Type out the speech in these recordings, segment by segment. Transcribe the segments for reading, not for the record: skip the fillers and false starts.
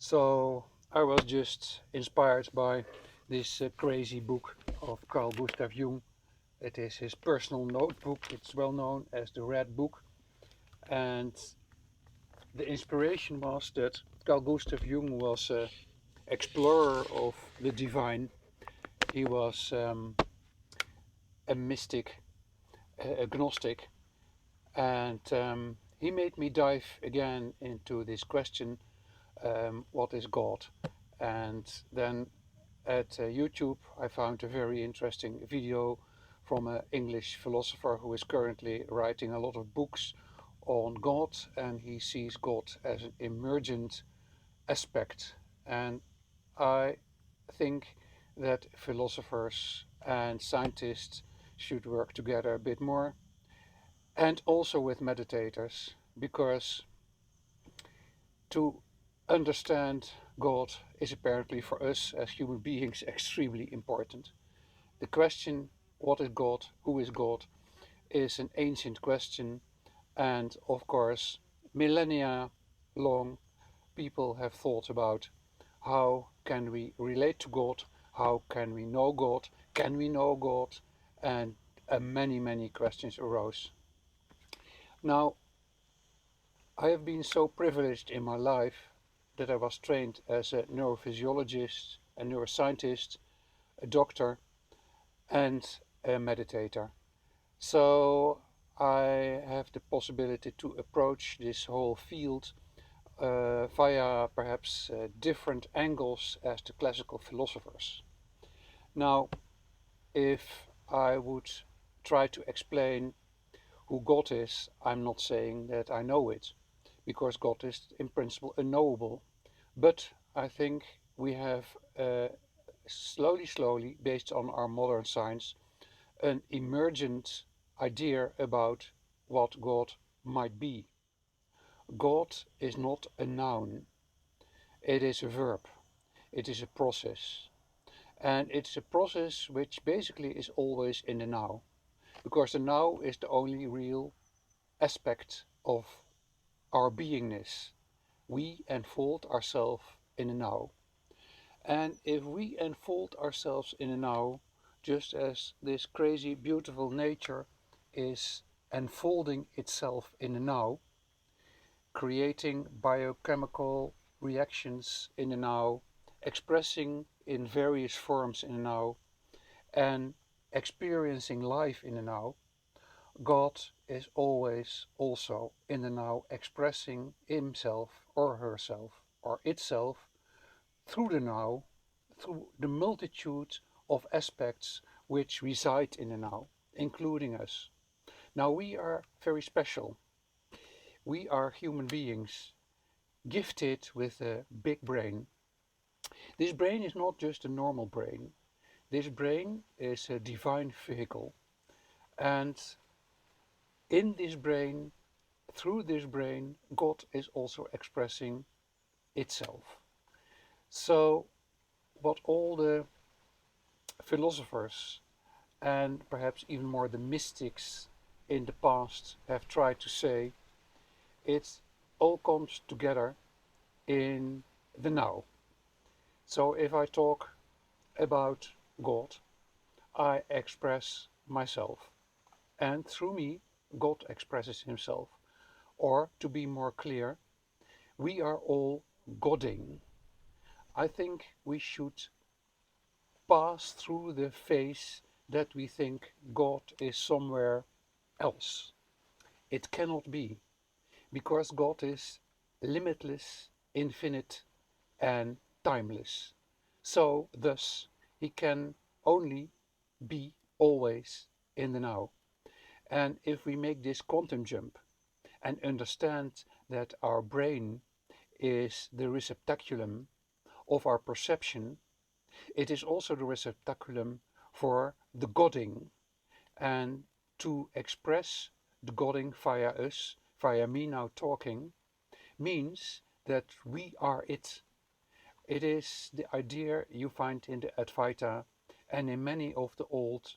So I was just inspired by this crazy book of Carl Gustav Jung. It is his personal notebook. It's well known as the Red Book. And the inspiration was that Carl Gustav Jung was an explorer of the divine. He was a mystic, a agnostic, and he made me dive again into this question, what is God? And then at YouTube, I found a very interesting video from an English philosopher who is currently writing a lot of books on God, and he sees God as an emergent aspect. And I think that philosophers and scientists should work together a bit more, and also with meditators, because to understand God is apparently for us as human beings extremely important. The question, what is God, who is God, is an ancient question, and of course, millennia long, people have thought about how can we relate to God, how can we know God, and many, many questions arose. Now, I have been so privileged in my life that I was trained as a neurophysiologist, a neuroscientist, a doctor, and a meditator. So I have the possibility to approach this whole field via perhaps different angles as the classical philosophers. Now, if I would try to explain who God is, I'm not saying that I know it, because God is in principle unknowable. But I think we have slowly, based on our modern science, an emergent idea about what God might be. God is not a noun, it is a verb, it is a process. And it's a process which basically is always in the now, because the now is the only real aspect of our beingness. We unfold ourselves in the now. And if we unfold ourselves in the now, just as this crazy, beautiful nature is unfolding itself in the now, creating biochemical reactions in the now, expressing in various forms in the now, and experiencing life in the now, God is always also in the now, expressing himself or herself or itself through the now, through the multitude of aspects which reside in the now, including us. Now, we are very special. We are human beings gifted with a big brain. This brain is not just a normal brain. This brain is a divine vehicle. And in this brain, through this brain, God is also expressing itself. So, what all the philosophers and perhaps even more the mystics in the past have tried to say, it all comes together in the now. So if I talk about God, I express myself, and through me, God expresses himself. Or, to be more clear, we are all Godding. I think we should pass through the phase that we think God is somewhere else. It cannot be, because God is limitless, infinite, and timeless. So, thus, he can only be always in the now. And if we make this quantum jump and understand that our brain is the receptaculum of our perception, it is also the receptaculum for the Godding. And to express the Godding via us, via me now talking, means that we are it. It is the idea you find in the Advaita and in many of the old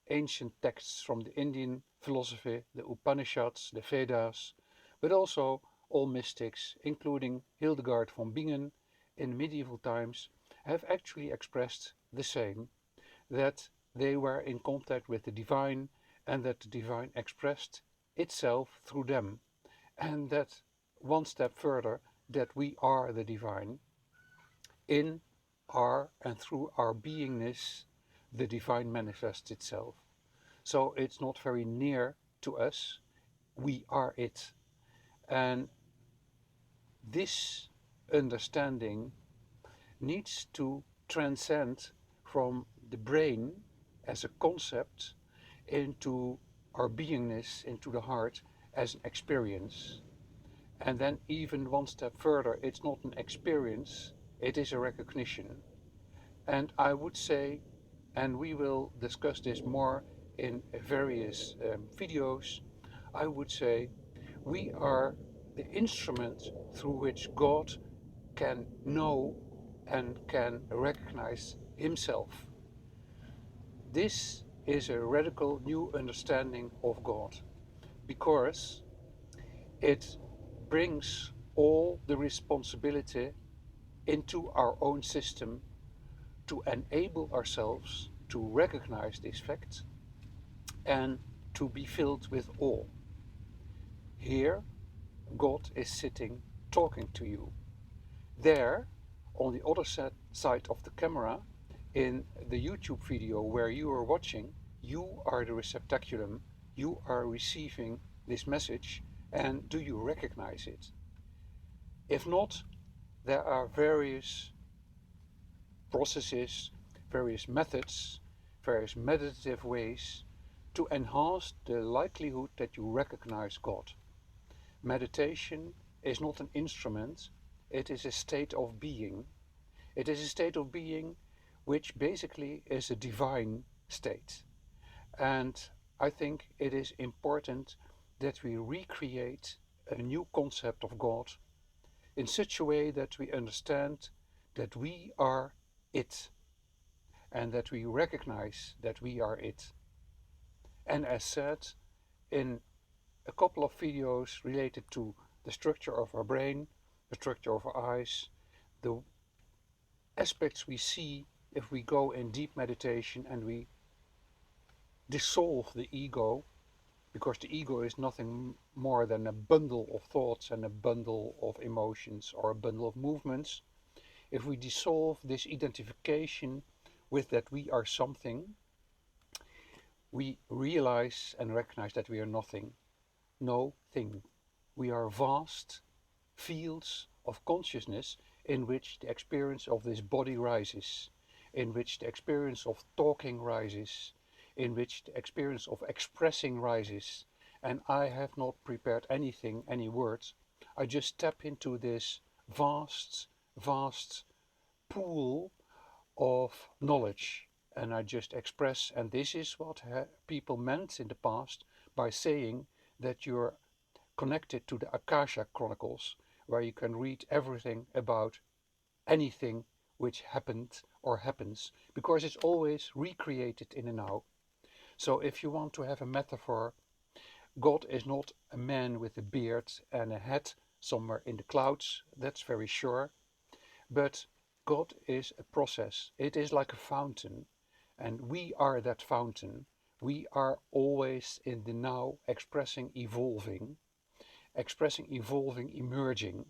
ancient texts from the Indian philosophy, the Upanishads, the Vedas, but also all mystics, including Hildegard von Bingen in medieval times have actually expressed the same, that they were in contact with the divine and that the divine expressed itself through them, and that one step further, that we are the divine. In our and through our beingness, the divine manifests itself. So it's not very near to us, we are it. And this understanding needs to transcend from the brain as a concept into our beingness, into the heart as an experience. And then, even one step further, it's not an experience, it is a recognition. And I would say, and we will discuss this more in various videos, I would say we are the instrument through which God can know and can recognize himself. This is a radical new understanding of God, because it brings all the responsibility into our own system to enable ourselves to recognize this fact and to be filled with awe. Here, God is sitting talking to you. There, on the other side of the camera, in the YouTube video where you are watching, you are the receptaculum, you are receiving this message, and do you recognize it? If not, there are various processes, various methods, various meditative ways to enhance the likelihood that you recognize God. Meditation is not an instrument, it is a state of being. It is a state of being which basically is a divine state. And I think it is important that we recreate a new concept of God in such a way that we understand that we are it, and that we recognize that we are it. And as said in a couple of videos related to the structure of our brain, the structure of our eyes, the aspects we see if we go in deep meditation and we dissolve the ego, because the ego is nothing more than a bundle of thoughts and a bundle of emotions or a bundle of movements. If we dissolve this identification with that we are something, we realize and recognize that we are nothing, no thing. We are vast fields of consciousness in which the experience of this body rises, in which the experience of talking rises, in which the experience of expressing rises. And I have not prepared anything, any words. I just tap into this vast, vast pool of knowledge, and I just express. And this is what people meant in the past by saying that you're connected to the Akasha Chronicles, where you can read everything about anything which happened or happens, because it's always recreated in the now. So if you want to have a metaphor, God is not a man with a beard and a hat somewhere in the clouds, that's very sure, but God is a process. It is like a fountain, and we are that fountain. We are always in the now, expressing, evolving, emerging.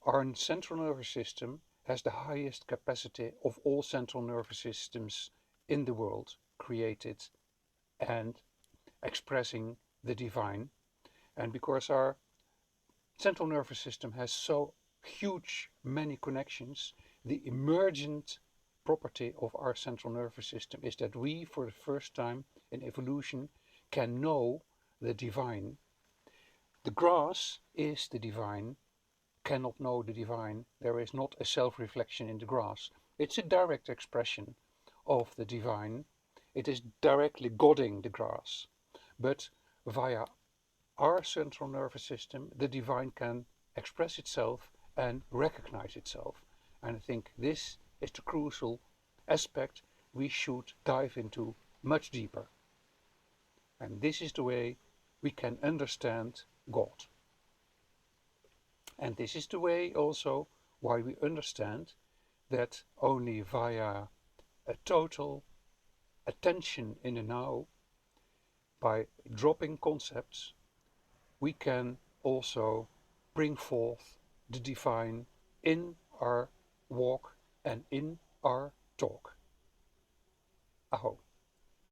Our central nervous system has the highest capacity of all central nervous systems in the world, created and expressing the divine. And because our central nervous system has so huge many connections, the emergent property of our central nervous system is that we, for the first time in evolution, can know the divine. The grass is the divine, cannot know the divine. There is not a self-reflection in the grass. It's a direct expression of the divine. It is directly godding the grass. But via our central nervous system, the divine can express itself and recognize itself. And I think this is the crucial aspect we should dive into much deeper. And this is the way we can understand God. And this is the way also why we understand that only via a total attention in the now, by dropping concepts, we can also bring forth the divine in our walk and in our talk. Aho.